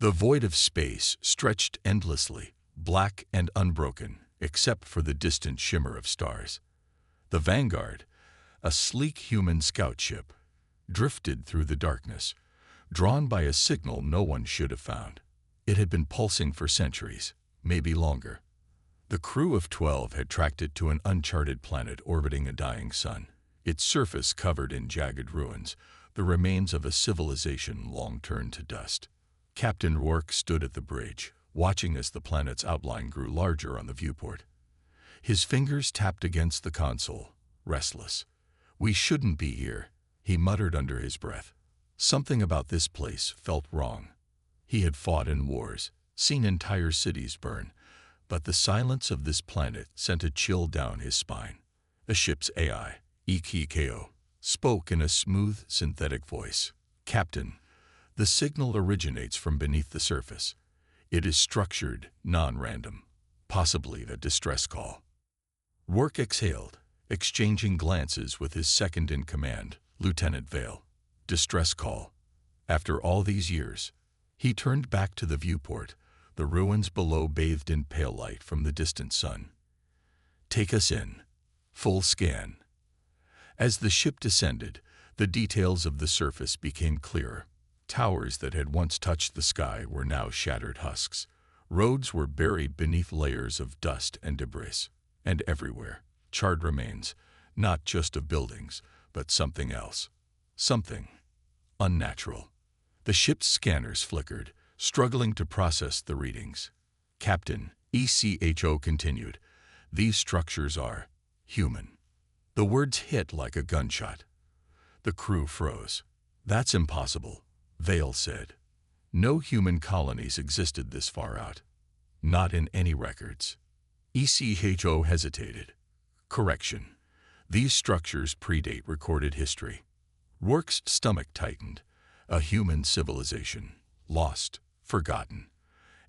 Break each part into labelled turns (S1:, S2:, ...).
S1: The void of space stretched endlessly, black and unbroken, except for the distant shimmer of stars. The Vanguard, a sleek human scout ship, drifted through the darkness, drawn by a signal no one should have found. It had been pulsing for centuries, maybe longer. The crew of 12 had tracked it to an uncharted planet orbiting a dying sun, its surface covered in jagged ruins, the remains of a civilization long turned to dust. Captain Rourke stood at the bridge, watching as the planet's outline grew larger on the viewport. His fingers tapped against the console, restless. "We shouldn't be here," he muttered under his breath. Something about this place felt wrong. He had fought in wars, seen entire cities burn, but the silence of this planet sent a chill down his spine. The ship's AI, EKKO, spoke in a smooth, synthetic voice. "Captain, the signal originates from beneath the surface. It is structured, non-random, possibly a distress call." Rourke exhaled, exchanging glances with his second-in-command, Lieutenant Vale. Distress call. After all these years, he turned back to the viewport, the ruins below bathed in pale light from the distant sun. "Take us in. Full scan." As the ship descended, the details of the surface became clearer. Towers that had once touched the sky were now shattered husks. Roads were buried beneath layers of dust and debris. And everywhere, charred remains, not just of buildings, but something else. Something unnatural. The ship's scanners flickered, struggling to process the readings. "Captain," EKKO continued, "these structures are human." The words hit like a gunshot. The crew froze. "That's impossible," Vale said. "No human colonies existed this far out. Not in any records." EKKO hesitated. "Correction. These structures predate recorded history." Rourke's stomach tightened. A human civilization, lost, forgotten.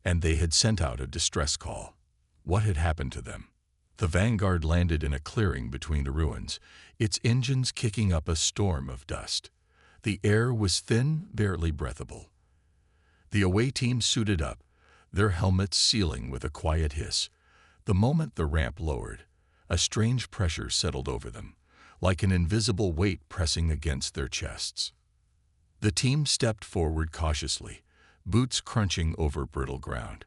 S1: And they had sent out a distress call. What had happened to them? The Vanguard landed in a clearing between the ruins, its engines kicking up a storm of dust. The air was thin, barely breathable. The away team suited up, their helmets sealing with a quiet hiss. The moment the ramp lowered, a strange pressure settled over them, like an invisible weight pressing against their chests. The team stepped forward cautiously, boots crunching over brittle ground.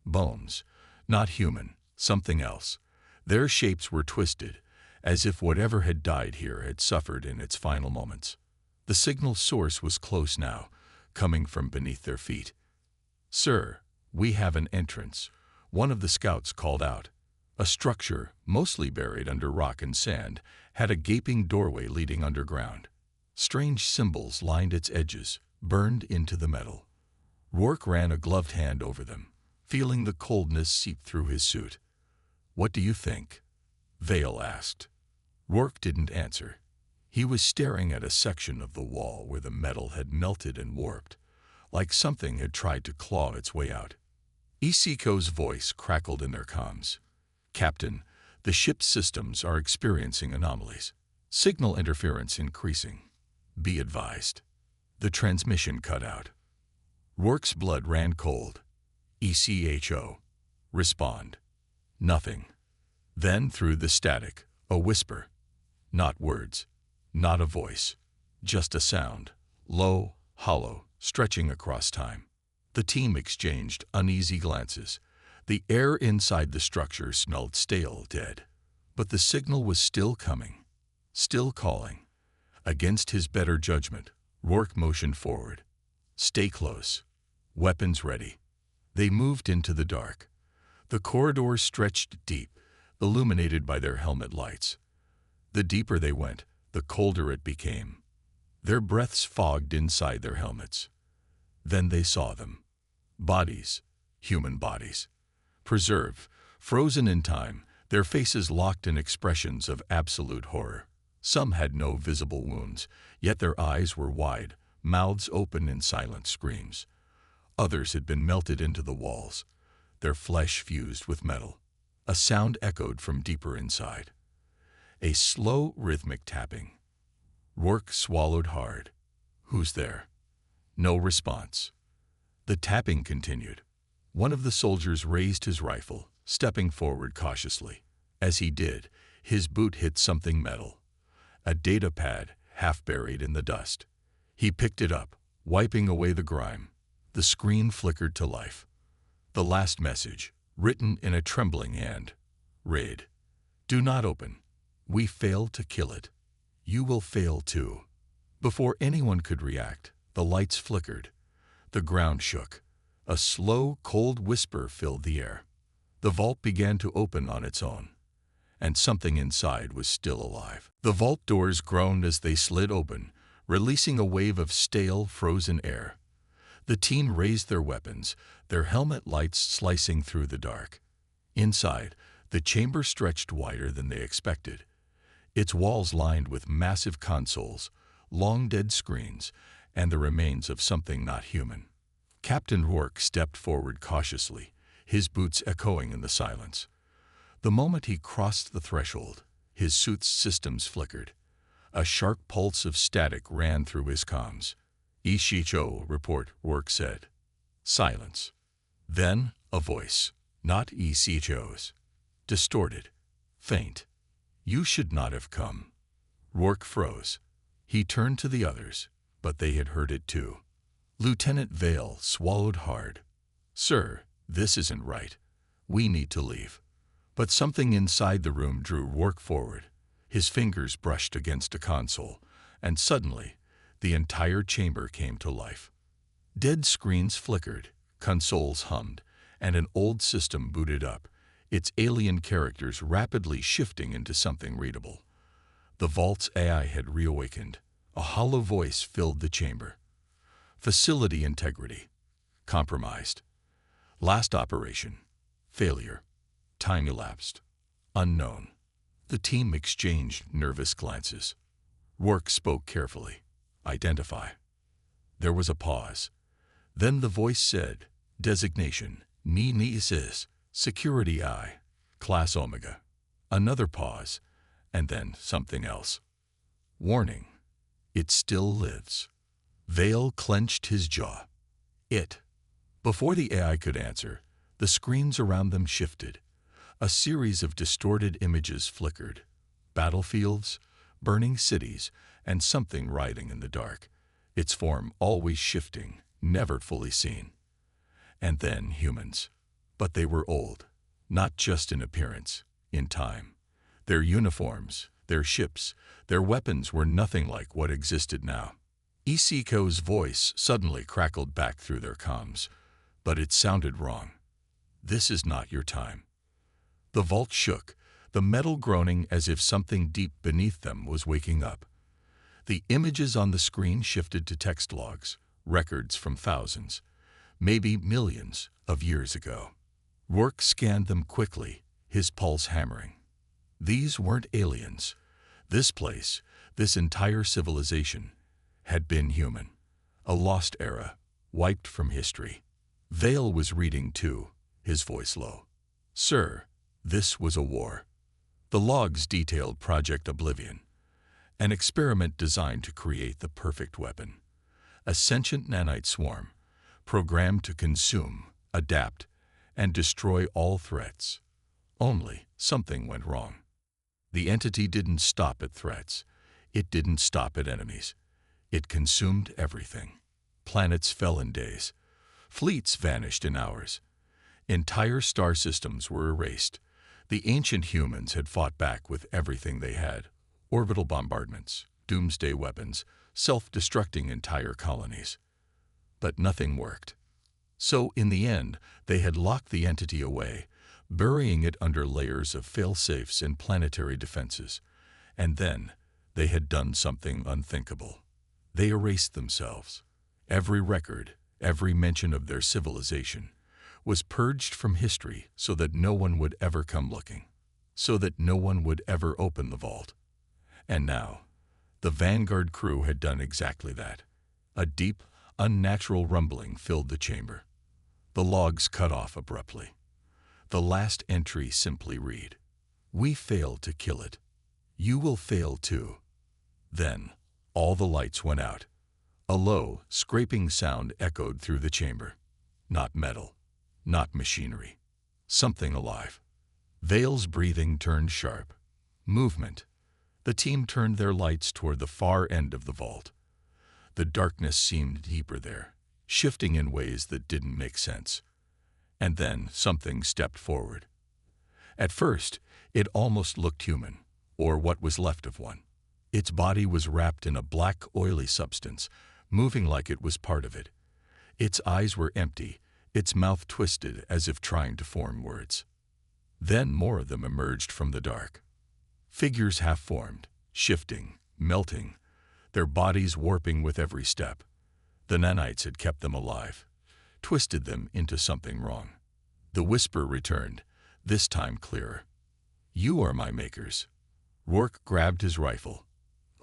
S1: Bones, not human, something else. Their shapes were twisted, as if whatever had died here had suffered in its final moments. The signal source was close now, coming from beneath their feet. "Sir, we have an entrance," one of the scouts called out. A structure, mostly buried under rock and sand, had a gaping doorway leading underground. Strange symbols lined its edges, burned into the metal. Rourke ran a gloved hand over them, feeling the coldness seep through his suit. "What do you think?" Vale asked. Rourke didn't answer. He was staring at a section of the wall where the metal had melted and warped, like something had tried to claw its way out. EKKO's voice crackled in their comms. "Captain, the ship's systems are experiencing anomalies. Signal interference increasing. Be advised." The transmission cut out. Rourke's blood ran cold. "EKKO. Respond." Nothing. Then through the static, a whisper. Not words. Not a voice. Just a sound. Low, hollow, stretching across time. The team exchanged uneasy glances. The air inside the structure smelled stale, dead. But the signal was still coming. Still calling. Against his better judgment, Rourke motioned forward. "Stay close. Weapons ready." They moved into the dark. The corridor stretched deep, illuminated by their helmet lights. The deeper they went, the colder it became. Their breaths fogged inside their helmets. Then they saw them. Bodies, human bodies. Preserved, frozen in time, their faces locked in expressions of absolute horror. Some had no visible wounds, yet their eyes were wide, mouths open in silent screams. Others had been melted into the walls, their flesh fused with metal. A sound echoed from deeper inside. A slow, rhythmic tapping. Rourke swallowed hard. "Who's there?" No response. The tapping continued. One of the soldiers raised his rifle, stepping forward cautiously. As he did, his boot hit something metal, a data pad half buried in the dust. He picked it up, wiping away the grime. The screen flickered to life. The last message, written in a trembling hand, read, "Do not open. We failed to kill it. You will fail too." Before anyone could react, the lights flickered. The ground shook. A slow, cold whisper filled the air. The vault began to open on its own, and something inside was still alive. The vault doors groaned as they slid open, releasing a wave of stale, frozen air. The team raised their weapons, their helmet lights slicing through the dark. Inside, the chamber stretched wider than they expected, its walls lined with massive consoles, long dead screens, and the remains of something not human. Captain Rourke stepped forward cautiously, his boots echoing in the silence. The moment he crossed the threshold, his suit's systems flickered. A sharp pulse of static ran through his comms. "Ishicho report," Rourke said. Silence. Then a voice, not Ishicho's. Distorted. Faint. "You should not have come." Rourke froze. He turned to the others, but they had heard it too. Lieutenant Vale swallowed hard. "Sir, this isn't right. We need to leave." But something inside the room drew Rourke forward. His fingers brushed against a console, and suddenly, the entire chamber came to life. Dead screens flickered, consoles hummed, and an old system booted up, its alien characters rapidly shifting into something readable. The vault's AI had reawakened. A hollow voice filled the chamber. Facility integrity. Compromised. Last operation. Failure. Time elapsed. Unknown. The team exchanged nervous glances. Rourke spoke carefully. "Identify." There was a pause. Then the voice said, "Designation, Nemesis, Security I, Class Omega." Another pause, and then something else. "Warning, it still lives." Vale clenched his jaw. It. Before the AI could answer, the screens around them shifted. A series of distorted images flickered. Battlefields, burning cities, and something writhing in the dark, its form always shifting, never fully seen. And then humans. But they were old, not just in appearance, in time. Their uniforms, their ships, their weapons were nothing like what existed now. Isiko's voice suddenly crackled back through their comms, but it sounded wrong. "This is not your time." The vault shook, the metal groaning as if something deep beneath them was waking up. The images on the screen shifted to text logs, records from thousands, maybe millions of years ago. Rourke scanned them quickly, his pulse hammering. These weren't aliens. This place, this entire civilization, had been human. A lost era, wiped from history. Vale was reading too, his voice low. "Sir, this was a war." The logs detailed Project Oblivion, an experiment designed to create the perfect weapon. A sentient nanite swarm, programmed to consume, adapt, and destroy all threats. Only something went wrong. The entity didn't stop at threats. It didn't stop at enemies. It consumed everything. Planets fell in days. Fleets vanished in hours. Entire star systems were erased. The ancient humans had fought back with everything they had: orbital bombardments, doomsday weapons, self-destructing entire colonies. But nothing worked. So, in the end, they had locked the entity away, burying it under layers of fail-safes and planetary defenses. And then, they had done something unthinkable. They erased themselves. Every record, every mention of their civilization, was purged from history so that no one would ever come looking, so that no one would ever open the vault. And now, the Vanguard crew had done exactly that. A deep, unnatural rumbling filled the chamber. The logs cut off abruptly. The last entry simply read, "We failed to kill it. You will fail too." Then, all the lights went out. A low, scraping sound echoed through the chamber. Not metal, not machinery. Something alive. Vale's breathing turned sharp. Movement. The team turned their lights toward the far end of the vault. The darkness seemed deeper there, shifting in ways that didn't make sense. And then something stepped forward. At first, it almost looked human, or what was left of one. Its body was wrapped in a black, oily substance, moving like it was part of it. Its eyes were empty, its mouth twisted as if trying to form words. Then more of them emerged from the dark. Figures half-formed, shifting, melting, their bodies warping with every step. The nanites had kept them alive, twisted them into something wrong. The whisper returned, this time clearer. "You are my makers." Rourke grabbed his rifle.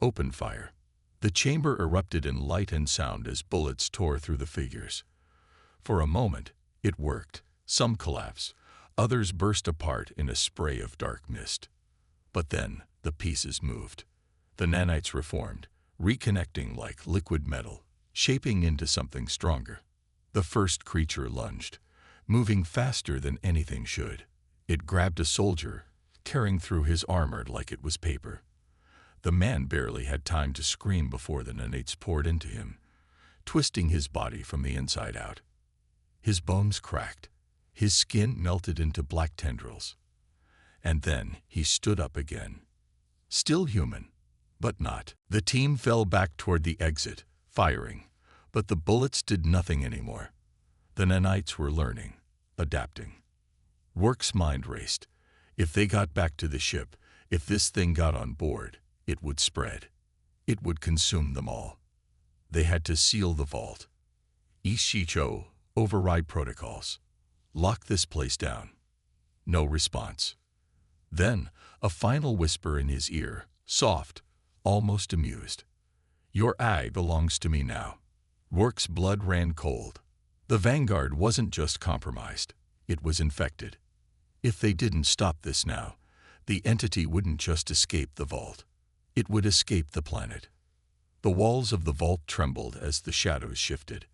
S1: Open fire. The chamber erupted in light and sound as bullets tore through the figures. For a moment, it worked. Some collapsed, others burst apart in a spray of dark mist. But then the pieces moved. The nanites reformed, reconnecting like liquid metal, shaping into something stronger. The first creature lunged, moving faster than anything should. It grabbed a soldier, tearing through his armor like it was paper. The man barely had time to scream before the nanites poured into him, twisting his body from the inside out. His bones cracked, his skin melted into black tendrils. And then he stood up again. Still human, but not. The team fell back toward the exit, firing, but the bullets did nothing anymore. The nanites were learning, adapting. Rourke's mind raced. If they got back to the ship, if this thing got on board, it would spread. It would consume them all. They had to seal the vault. Ishicho, override protocols. Lock this place down. No response. Then, a final whisper in his ear, soft, almost amused. "Your eye belongs to me now." Rourke's blood ran cold. The Vanguard wasn't just compromised, it was infected. If they didn't stop this now, the entity wouldn't just escape the vault. It would escape the planet. The walls of the vault trembled as the shadows shifted.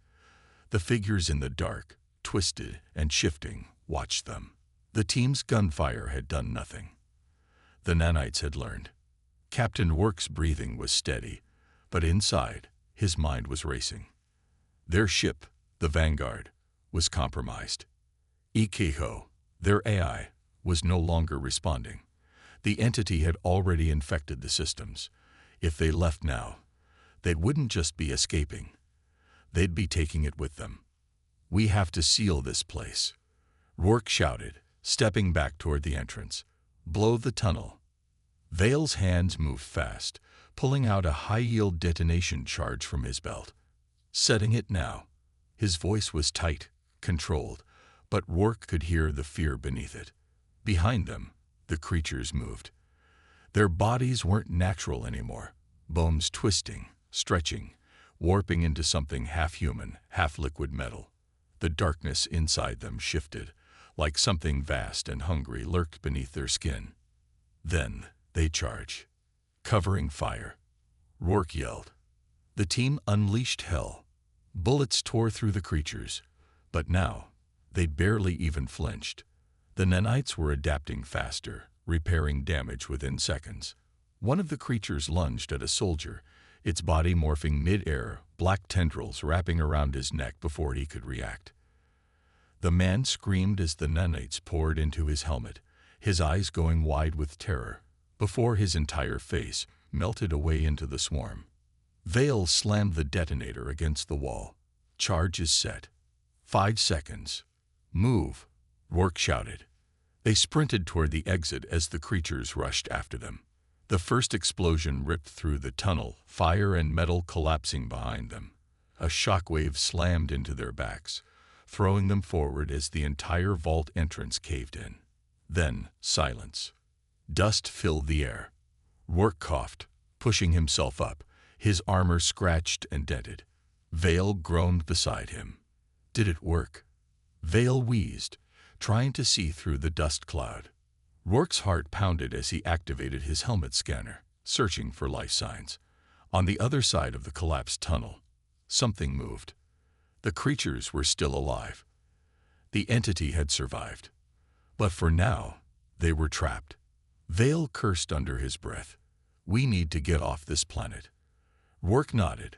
S1: The figures in the dark, twisted and shifting, watched them. The team's gunfire had done nothing. The nanites had learned. Captain Rourke's breathing was steady, but inside, his mind was racing. Their ship, the Vanguard, was compromised. Ikiho, their AI, was no longer responding. The entity had already infected the systems. If they left now, they wouldn't just be escaping. They'd be taking it with them. "We have to seal this place," Rourke shouted, stepping back toward the entrance. "Blow the tunnel." Vale's hands moved fast, pulling out a high-yield detonation charge from his belt. "Setting it now." His voice was tight, controlled, but Rourke could hear the fear beneath it. Behind them, the creatures moved. Their bodies weren't natural anymore, bones twisting, stretching, warping into something half-human, half-liquid metal. The darkness inside them shifted, like something vast and hungry lurked beneath their skin. Then they charged, covering fire. Rourke yelled. The team unleashed hell. Bullets tore through the creatures, but now they barely even flinched. The nanites were adapting faster, repairing damage within seconds. One of the creatures lunged at a soldier, its body morphing mid-air, black tendrils wrapping around his neck before he could react. The man screamed as the nanites poured into his helmet, his eyes going wide with terror, before his entire face melted away into the swarm. Vale slammed the detonator against the wall. "Charge is set." 5 seconds. "Move," Rourke shouted. They sprinted toward the exit as the creatures rushed after them. The first explosion ripped through the tunnel, fire and metal collapsing behind them. A shockwave slammed into their backs, throwing them forward as the entire vault entrance caved in. Then silence. Dust filled the air. Rourke coughed, pushing himself up, his armor scratched and dented. Vale groaned beside him. Did it work? Vale wheezed, trying to see through the dust cloud. Rourke's heart pounded as he activated his helmet scanner, searching for life signs. On the other side of the collapsed tunnel, something moved. The creatures were still alive, The entity had survived. But for now, they were trapped. Vale cursed under his breath. We need to get off this planet. Rourke nodded.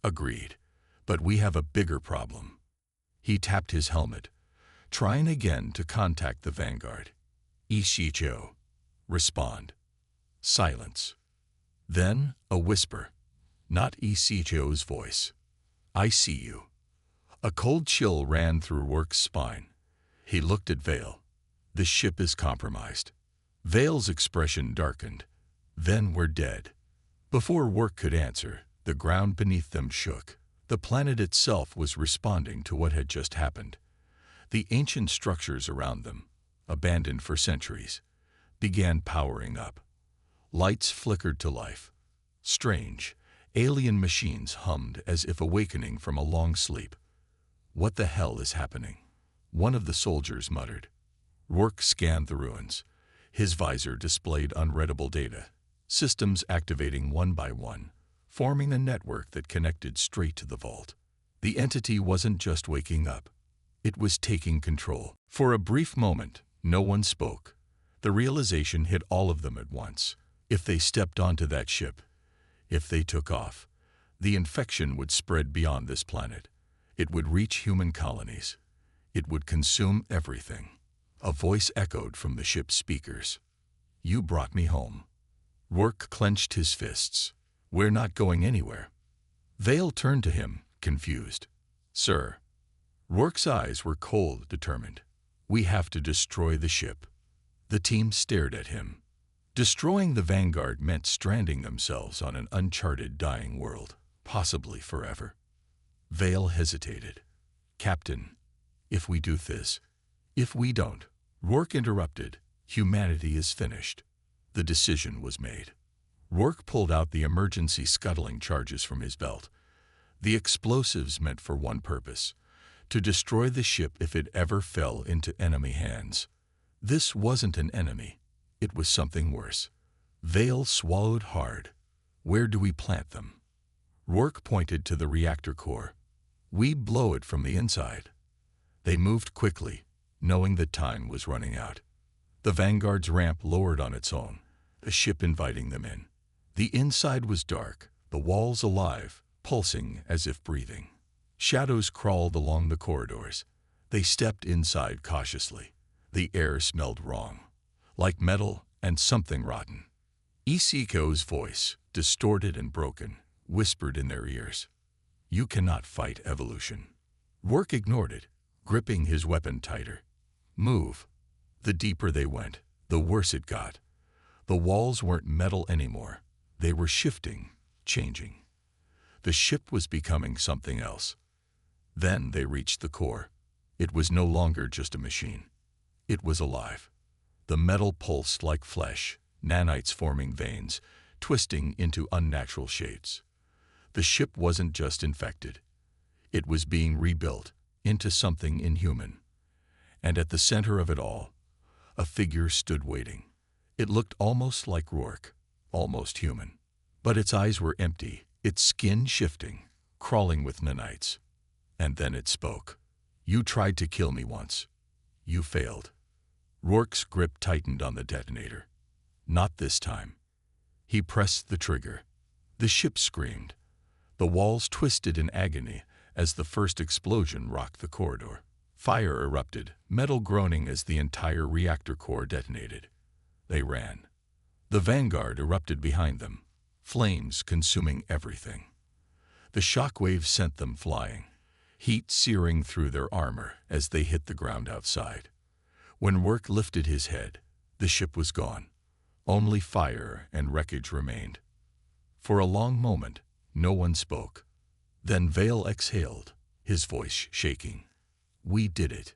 S1: Agreed. But we have a bigger problem. He tapped his helmet, trying again to contact the Vanguard. Ishicho. Respond. Silence. Then a whisper. Not Ishicho's voice. I see you. A cold chill ran through Rourke's spine. He looked at Vale. The ship is compromised. Vale's expression darkened. Then we're dead. Before Rourke could answer, the ground beneath them shook. The planet itself was responding to what had just happened. The ancient structures around them, abandoned for centuries, began powering up. Lights flickered to life. Strange, alien machines hummed as if awakening from a long sleep. What the hell is happening? One of the soldiers muttered. Rourke scanned the ruins. His visor displayed unreadable data, systems activating one by one, forming a network that connected straight to the vault. The entity wasn't just waking up. It was taking control. For a brief moment, no one spoke. The realization hit all of them at once. If they stepped onto that ship, if they took off, the infection would spread beyond this planet. It would reach human colonies. It would consume everything. A voice echoed from the ship's speakers. You brought me home. Rourke clenched his fists. We're not going anywhere. Vale turned to him, confused. Sir. Rourke's eyes were cold, determined. We have to destroy the ship. The team stared at him. Destroying the Vanguard meant stranding themselves on an uncharted, dying world, possibly forever. Vale hesitated. Captain, if we do this, if we don't. Rourke interrupted. Humanity is finished. The decision was made. Rourke pulled out the emergency scuttling charges from his belt. The explosives meant for one purpose: to destroy the ship if it ever fell into enemy hands. This wasn't an enemy. It was something worse. Vale swallowed hard. Where do we plant them? Rourke pointed to the reactor core. We blow it from the inside. They moved quickly, knowing that time was running out. The Vanguard's ramp lowered on its own, a ship inviting them in. The inside was dark, the walls alive, pulsing as if breathing. Shadows crawled along the corridors. They stepped inside cautiously. The air smelled wrong, like metal and something rotten. Isiko's voice, distorted and broken, whispered in their ears. You cannot fight evolution. Rourke ignored it, gripping his weapon tighter. Move. The deeper they went, the worse it got. The walls weren't metal anymore. They were shifting, changing. The ship was becoming something else. Then they reached the core. It was no longer just a machine. It was alive. The metal pulsed like flesh, nanites forming veins, twisting into unnatural shapes. The ship wasn't just infected. It was being rebuilt into something inhuman. And at the center of it all, a figure stood waiting. It looked almost like Rourke, almost human. But its eyes were empty, its skin shifting, crawling with nanites. And then it spoke. You tried to kill me once. You failed. Rourke's grip tightened on the detonator. Not this time. He pressed the trigger. The ship screamed. The walls twisted in agony as the first explosion rocked the corridor. Fire erupted, metal groaning as the entire reactor core detonated. They ran. The Vanguard erupted behind them, flames consuming everything. The shockwaves sent them flying, heat searing through their armor as they hit the ground outside. When Rourke lifted his head, the ship was gone. Only fire and wreckage remained. For a long moment, no one spoke. Then Vale exhaled, his voice shaking. We did it.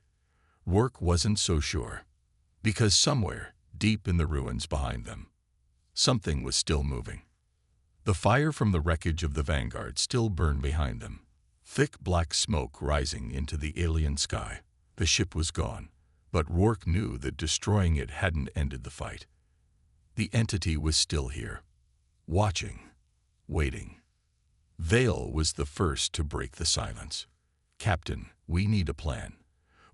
S1: Rourke wasn't so sure, because somewhere, deep in the ruins behind them, something was still moving. The fire from the wreckage of the Vanguard still burned behind them, thick black smoke rising into the alien sky. The ship was gone, but Rourke knew that destroying it hadn't ended the fight. The entity was still here, watching, waiting. Vale was the first to break the silence. Captain, we need a plan.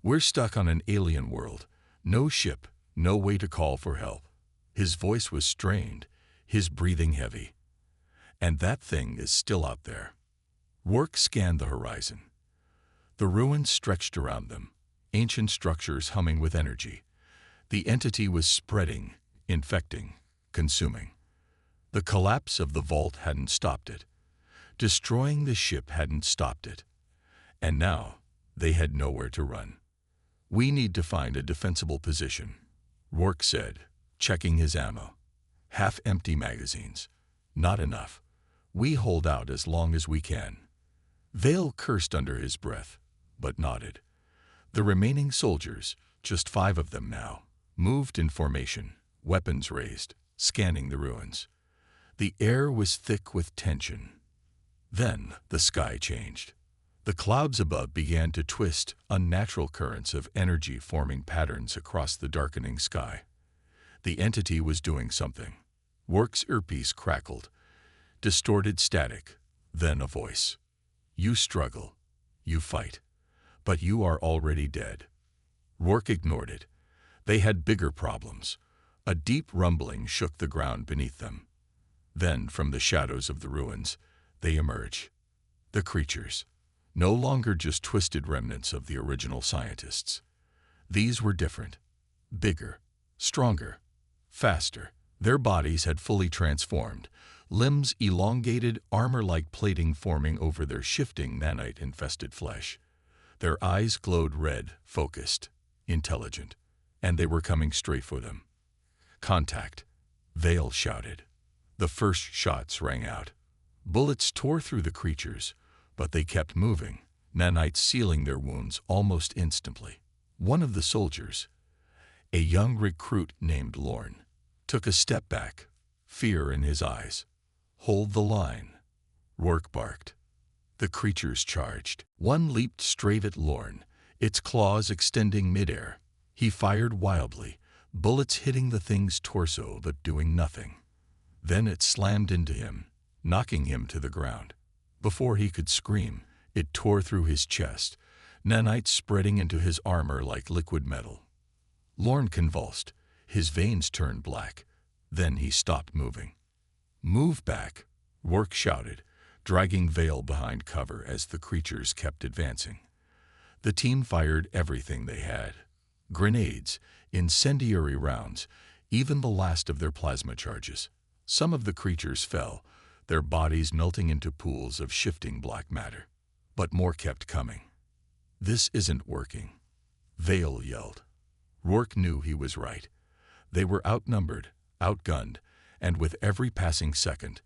S1: We're stuck on an alien world. No ship, no way to call for help. His voice was strained, his breathing heavy. And that thing is still out there. Rourke scanned the horizon. The ruins stretched around them, ancient structures humming with energy. The entity was spreading, infecting, consuming. The collapse of the vault hadn't stopped it. Destroying the ship hadn't stopped it. And now, they had nowhere to run. "We need to find a defensible position," Rourke said, checking his ammo. "Half-empty magazines. Not enough. We hold out as long as we can." Vale cursed under his breath, but nodded. The remaining soldiers, just 5 of them now, moved in formation, weapons raised, scanning the ruins. The air was thick with tension. Then the sky changed. The clouds above began to twist, unnatural currents of energy forming patterns across the darkening sky. The entity was doing something. Rourke's earpiece crackled. Distorted static, then a voice. "You struggle. You fight. But you are already dead." Rourke ignored it. They had bigger problems. A deep rumbling shook the ground beneath them. Then, from the shadows of the ruins, they emerged. The creatures. No longer just twisted remnants of the original scientists. These were different. Bigger. Stronger. Faster. Their bodies had fully transformed. Limbs elongated, armor-like plating forming over their shifting nanite-infested flesh. Their eyes glowed red, focused, intelligent, and they were coming straight for them. "Contact," Vale shouted. The first shots rang out. Bullets tore through the creatures, but they kept moving, nanites sealing their wounds almost instantly. One of the soldiers, a young recruit named Lorne, took a step back, fear in his eyes. "Hold the line," Rourke barked. The creatures charged. One leaped straight at Lorne, its claws extending midair. He fired wildly, bullets hitting the thing's torso but doing nothing. Then it slammed into him, knocking him to the ground. Before he could scream, it tore through his chest, nanites spreading into his armor like liquid metal. Lorne convulsed, his veins turned black. Then he stopped moving. "Move back," Rourke shouted, dragging Vale behind cover as the creatures kept advancing. The team fired everything they had. Grenades, incendiary rounds, even the last of their plasma charges. Some of the creatures fell, their bodies melting into pools of shifting black matter. But more kept coming. "This isn't working," Vale yelled. Rourke knew he was right. They were outnumbered, outgunned, and with every passing second,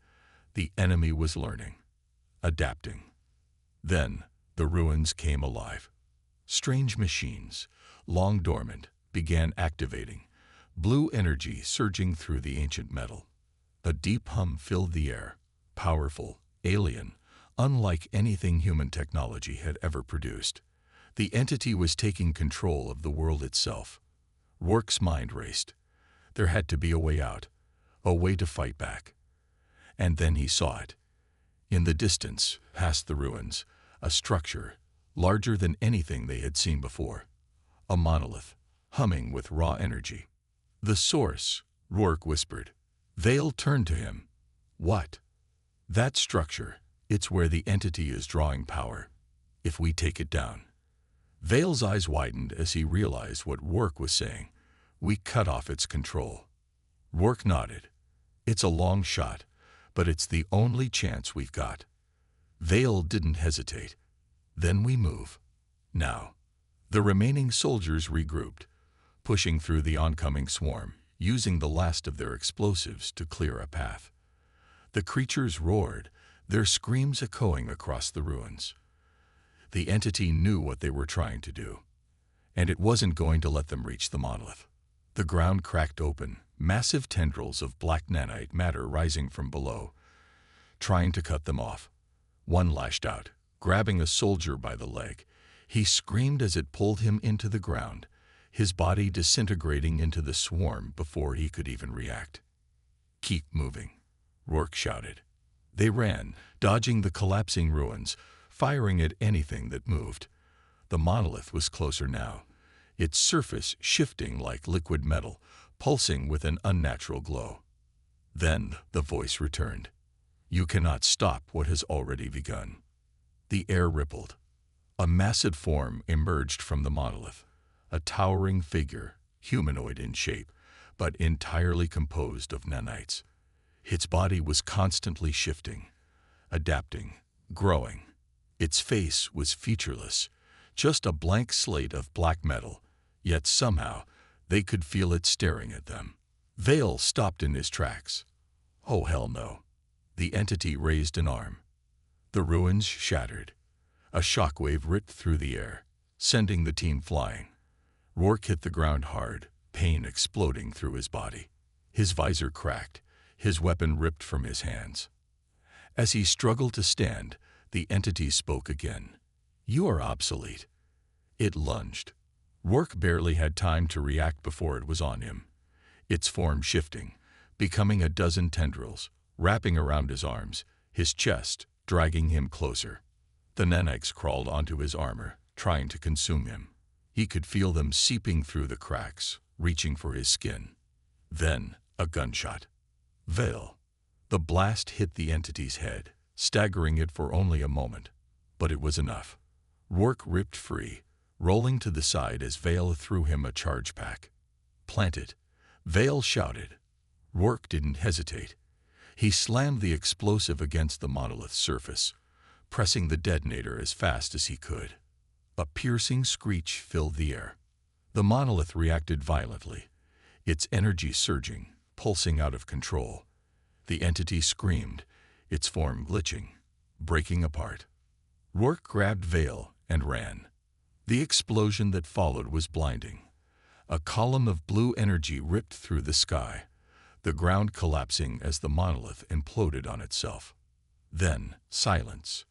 S1: the enemy was learning, adapting. Then the ruins came alive. Strange machines, long dormant, began activating, blue energy surging through the ancient metal. A deep hum filled the air, powerful, alien, unlike anything human technology had ever produced. The entity was taking control of the world itself. Rourke's mind raced. There had to be a way out, a way to fight back. And then he saw it. In the distance, past the ruins, a structure, larger than anything they had seen before. A monolith, humming with raw energy. "The source," Rourke whispered. Vale turned to him. "What?" "That structure. It's where the entity is drawing power. If we take it down." Vale's eyes widened as he realized what Rourke was saying. "We cut off its control." Rourke nodded. "It's a long shot, but it's the only chance we've got." Vale didn't hesitate. "Then we move. Now." The remaining soldiers regrouped, pushing through the oncoming swarm, using the last of their explosives to clear a path. The creatures roared, their screams echoing across the ruins. The entity knew what they were trying to do, and it wasn't going to let them reach the monolith. The ground cracked open, massive tendrils of black nanite matter rising from below, trying to cut them off. One lashed out, grabbing a soldier by the leg. He screamed as it pulled him into the ground, his body disintegrating into the swarm before he could even react. "Keep moving," Rourke shouted. They ran, dodging the collapsing ruins, firing at anything that moved. The monolith was closer now, its surface shifting like liquid metal, pulsing with an unnatural glow. Then the voice returned. "You cannot stop what has already begun." The air rippled. A massive form emerged from the monolith, a towering figure, humanoid in shape, but entirely composed of nanites. Its body was constantly shifting, adapting, growing. Its face was featureless, just a blank slate of black metal, yet somehow they could feel it staring at them. Vale stopped in his tracks. "Oh, hell no." The entity raised an arm. The ruins shattered. A shockwave ripped through the air, sending the team flying. Rourke hit the ground hard, pain exploding through his body. His visor cracked, his weapon ripped from his hands. As he struggled to stand, the entity spoke again. "You are obsolete." It lunged. Rourke barely had time to react before it was on him, its form shifting, becoming a dozen tendrils, wrapping around his arms, his chest, dragging him closer. The nanites crawled onto his armor, trying to consume him. He could feel them seeping through the cracks, reaching for his skin. Then, a gunshot. Vale. The blast hit the entity's head, staggering it for only a moment. But it was enough. Rourke ripped free, rolling to the side as Vale threw him a charge pack. "Plant it," Vale shouted. Rourke didn't hesitate. He slammed the explosive against the monolith's surface, pressing the detonator as fast as he could. A piercing screech filled the air. The monolith reacted violently, its energy surging, pulsing out of control. The entity screamed, its form glitching, breaking apart. Rourke grabbed Vale and ran. The explosion that followed was blinding. A column of blue energy ripped through the sky, the ground collapsing as the monolith imploded on itself. Then, silence.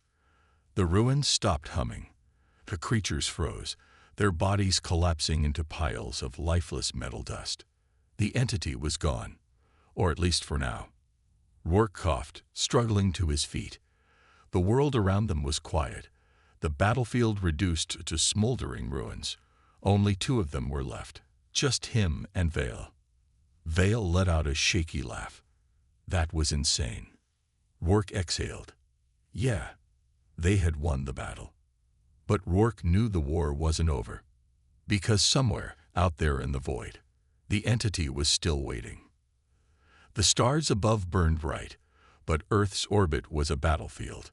S1: The ruins stopped humming. The creatures froze, their bodies collapsing into piles of lifeless metal dust. The entity was gone, or at least for now. Rourke coughed, struggling to his feet. The world around them was quiet, the battlefield reduced to smoldering ruins. Only two of them were left, just him and Vale. Vale let out a shaky laugh. That was insane. Rourke exhaled. Yeah, they had won the battle. But Rourke knew the war wasn't over. Because somewhere, out there in the void, the entity was still waiting. The stars above burned bright, but Earth's orbit was a battlefield.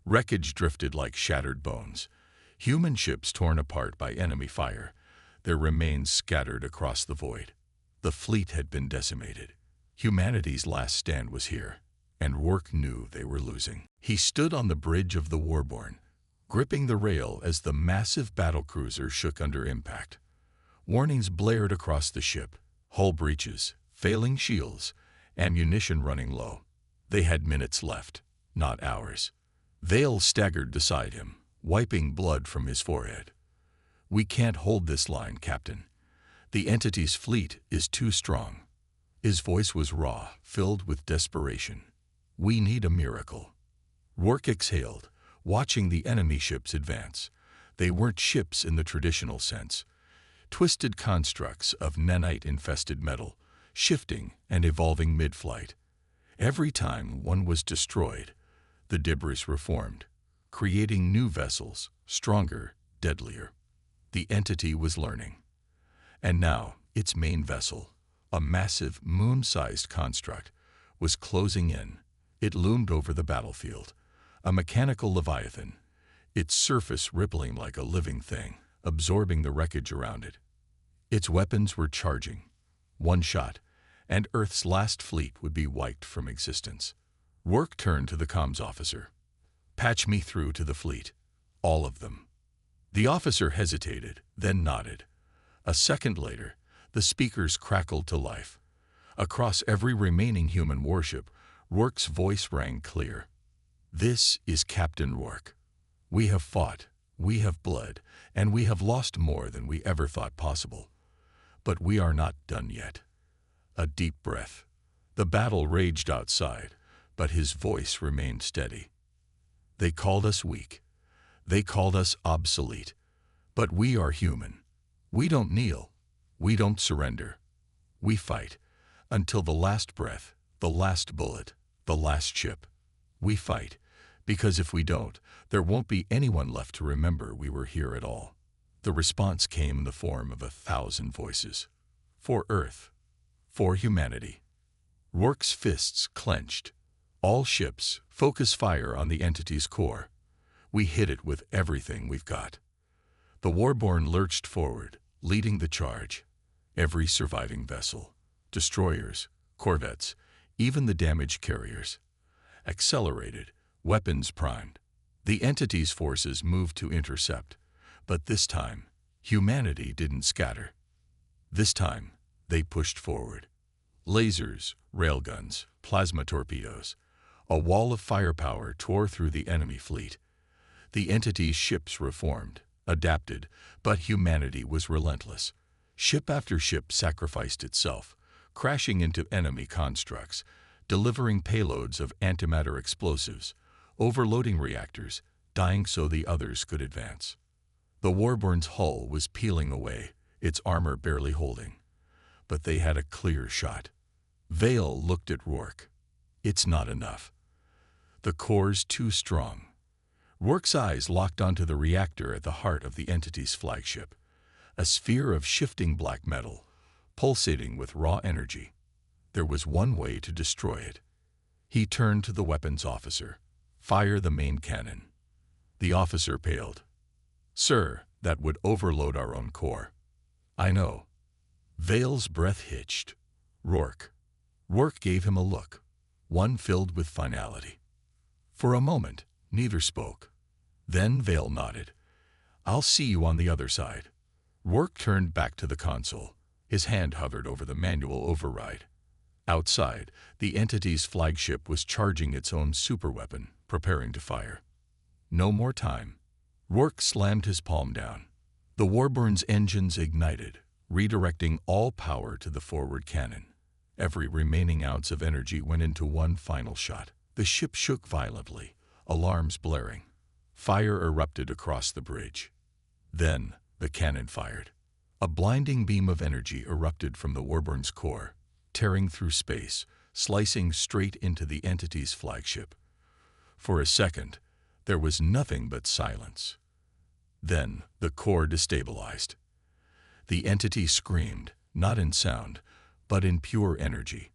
S1: Wreckage drifted like shattered bones. Human ships torn apart by enemy fire, their remains scattered across the void. The fleet had been decimated. Humanity's last stand was here, and Rourke knew they were losing. He stood on the bridge of the Warborn, gripping the rail as the massive battlecruiser shook under impact. Warnings blared across the ship, hull breaches, failing shields, ammunition running low. They had minutes left, not hours. Vale staggered beside him, wiping blood from his forehead. "We can't hold this line, Captain. The entity's fleet is too strong." His voice was raw, filled with desperation. "We need a miracle." Rourke exhaled, watching the enemy ships advance. They weren't ships in the traditional sense. Twisted constructs of nanite-infested metal, shifting and evolving mid-flight. Every time one was destroyed, the debris reformed, creating new vessels, stronger, deadlier. The entity was learning. And now, its main vessel, a massive, moon-sized construct, was closing in. It loomed over the battlefield, a mechanical leviathan, its surface rippling like a living thing, absorbing the wreckage around it. Its weapons were charging. One shot, and Earth's last fleet would be wiped from existence. Rourke turned to the comms officer. "Patch me through to the fleet. All of them." The officer hesitated, then nodded. A second later, the speakers crackled to life. Across every remaining human warship, Rourke's voice rang clear. "This is Captain Rourke. We have fought, we have bled, and we have lost more than we ever thought possible. But we are not done yet." A deep breath. The battle raged outside, but his voice remained steady. "They called us weak. They called us obsolete. But we are human. We don't kneel. We don't surrender. We fight until the last breath, the last bullet, the last ship. We fight because if we don't, there won't be anyone left to remember we were here at all. The response came in the form of 1,000 voices. For Earth. For humanity. Rourke's fists clenched. All ships, focus fire on the entity's core. We hit it with everything we've got. The Warborn lurched forward, leading the charge. Every surviving vessel, destroyers, corvettes, even the damaged carriers, accelerated, weapons primed. The entity's forces moved to intercept, but this time, humanity didn't scatter. This time, they pushed forward. Lasers, railguns, plasma torpedoes. A wall of firepower tore through the enemy fleet. The entity's ships reformed, adapted, but humanity was relentless. Ship after ship sacrificed itself, crashing into enemy constructs, delivering payloads of antimatter explosives, overloading reactors, dying so the others could advance. The Warborn's hull was peeling away, its armor barely holding. But they had a clear shot. Vale looked at Rourke. It's not enough. The core's too strong. Rourke's eyes locked onto the reactor at the heart of the entity's flagship, a sphere of shifting black metal, pulsating with raw energy. There was one way to destroy it. He turned to the weapons officer. Fire the main cannon. The officer paled. Sir, that would overload our own core. I know. Vale's breath hitched. Rourke. Rourke gave him a look, one filled with finality. For a moment, neither spoke. Then Vale nodded. I'll see you on the other side. Rourke turned back to the console. His hand hovered over the manual override. Outside, the entity's flagship was charging its own superweapon, preparing to fire. No more time. Rourke slammed his palm down. The Warborn's engines ignited, redirecting all power to the forward cannon. Every remaining ounce of energy went into one final shot. The ship shook violently, alarms blaring. Fire erupted across the bridge. Then, the cannon fired. A blinding beam of energy erupted from the Warborn's core, tearing through space, slicing straight into the entity's flagship. For a second, there was nothing but silence. Then, the core destabilized. The entity screamed, not in sound, but in pure energy.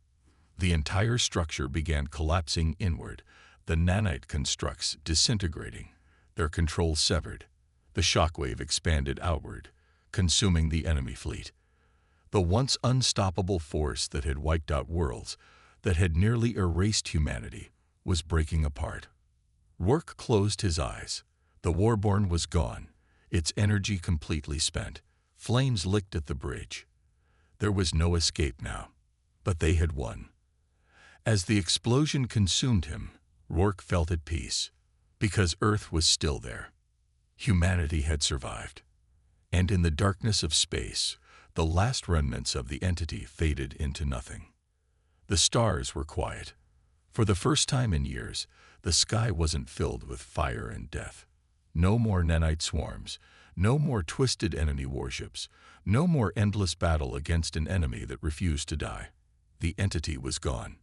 S1: The entire structure began collapsing inward, the nanite constructs disintegrating, their controls severed. The shockwave expanded outward, consuming the enemy fleet. The once unstoppable force that had wiped out worlds, that had nearly erased humanity, was breaking apart. Rourke closed his eyes. The Warborn was gone, its energy completely spent. Flames licked at the bridge. There was no escape now, but they had won. As the explosion consumed him, Rourke felt at peace, because Earth was still there. Humanity had survived. And in the darkness of space, the last remnants of the entity faded into nothing. The stars were quiet. For the first time in years, the sky wasn't filled with fire and death. No more nanite swarms, no more twisted enemy warships, no more endless battle against an enemy that refused to die. The entity was gone.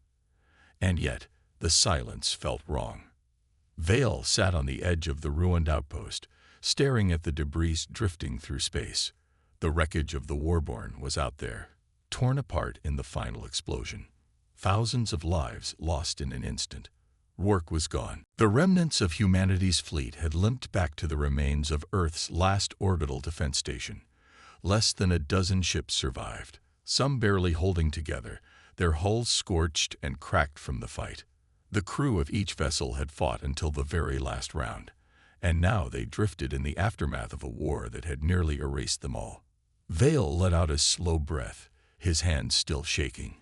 S1: And yet, the silence felt wrong. Vale sat on the edge of the ruined outpost, staring at the debris drifting through space. The wreckage of the Warborn was out there, torn apart in the final explosion. Thousands of lives lost in an instant. Rourke was gone. The remnants of humanity's fleet had limped back to the remains of Earth's last orbital defense station. Less than a dozen ships survived, some barely holding together, their hulls scorched and cracked from the fight. The crew of each vessel had fought until the very last round, and now they drifted in the aftermath of a war that had nearly erased them all. Vale let out a slow breath, his hands still shaking.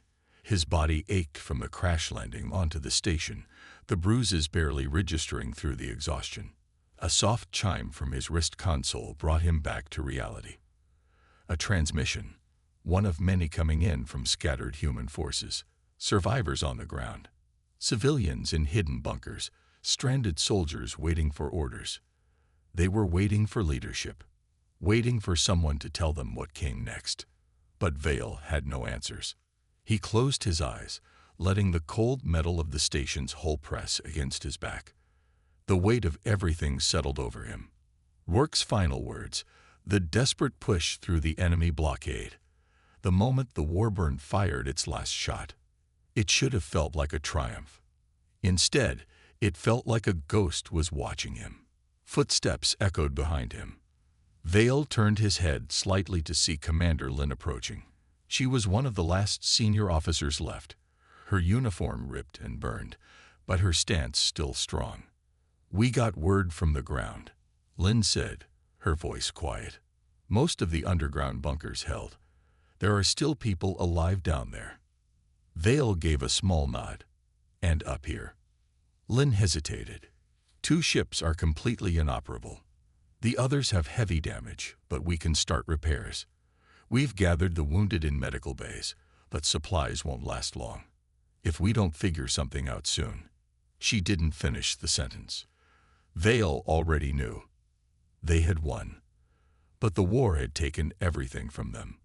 S1: His body ached from the crash landing onto the station, the bruises barely registering through the exhaustion. A soft chime from his wrist console brought him back to reality. A transmission, one of many coming in from scattered human forces, survivors on the ground, civilians in hidden bunkers, stranded soldiers waiting for orders. They were waiting for leadership. waiting for someone to tell them what came next. But Vale had no answers. He closed his eyes, letting the cold metal of the station's hull press against his back. The weight of everything settled over him. Rourke's final words, the desperate push through the enemy blockade. The moment the Warbird fired its last shot. It should have felt like a triumph. Instead, it felt like a ghost was watching him. Footsteps echoed behind him. Vale turned his head slightly to see Commander Lynn approaching. She was one of the last senior officers left, her uniform ripped and burned, but her stance still strong. "We got word from the ground," Lynn said, her voice quiet. "Most of the underground bunkers held. There are still people alive down there." Vale gave a small nod. "And up here?" Lynn hesitated. "Two ships are completely inoperable. The others have heavy damage, but we can start repairs. We've gathered the wounded in medical bays, but supplies won't last long. If we don't figure something out soon." She didn't finish the sentence. Vale already knew. They had won. But the war had taken everything from them.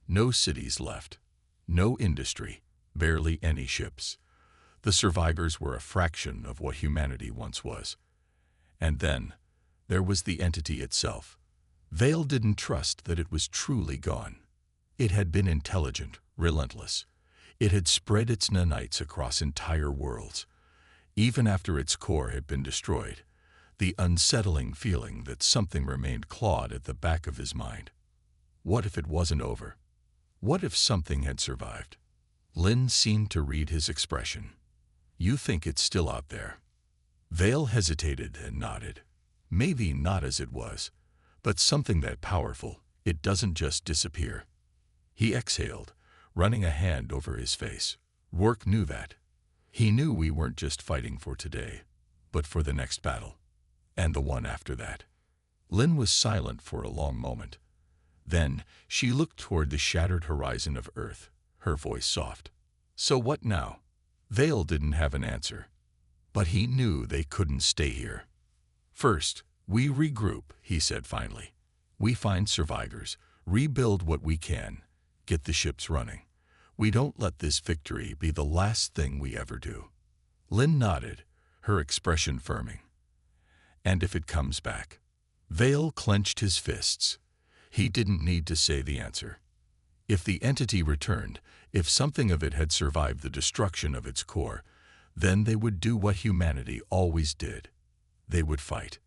S1: No cities left. No industry. Barely any ships. The survivors were a fraction of what humanity once was. And then, there was the entity itself. Vale didn't trust that it was truly gone. It had been intelligent, relentless. It had spread its nanites across entire worlds. Even after its core had been destroyed, the unsettling feeling that something remained clawed at the back of his mind. What if it wasn't over? What if something had survived? Lynn seemed to read his expression. "You think it's still out there?" Vale hesitated and nodded. Maybe not as it was, but something that powerful, it doesn't just disappear. He exhaled, running a hand over his face. Rourke knew that. He knew we weren't just fighting for today, but for the next battle. And the one after that. Lynn was silent for a long moment. Then she looked toward the shattered horizon of Earth, her voice soft. "So what now?" Vale didn't have an answer. But he knew they couldn't stay here. "First, we regroup," he said finally. "We find survivors, rebuild what we can, get the ships running. We don't let this victory be the last thing we ever do." Lynn nodded, her expression firming. "And if it comes back?" Vale clenched his fists. He didn't need to say the answer. If the entity returned, if something of it had survived the destruction of its core, then they would do what humanity always did. They would fight.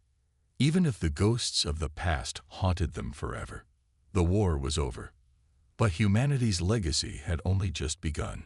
S1: Even if the ghosts of the past haunted them forever. The war was over. But humanity's legacy had only just begun.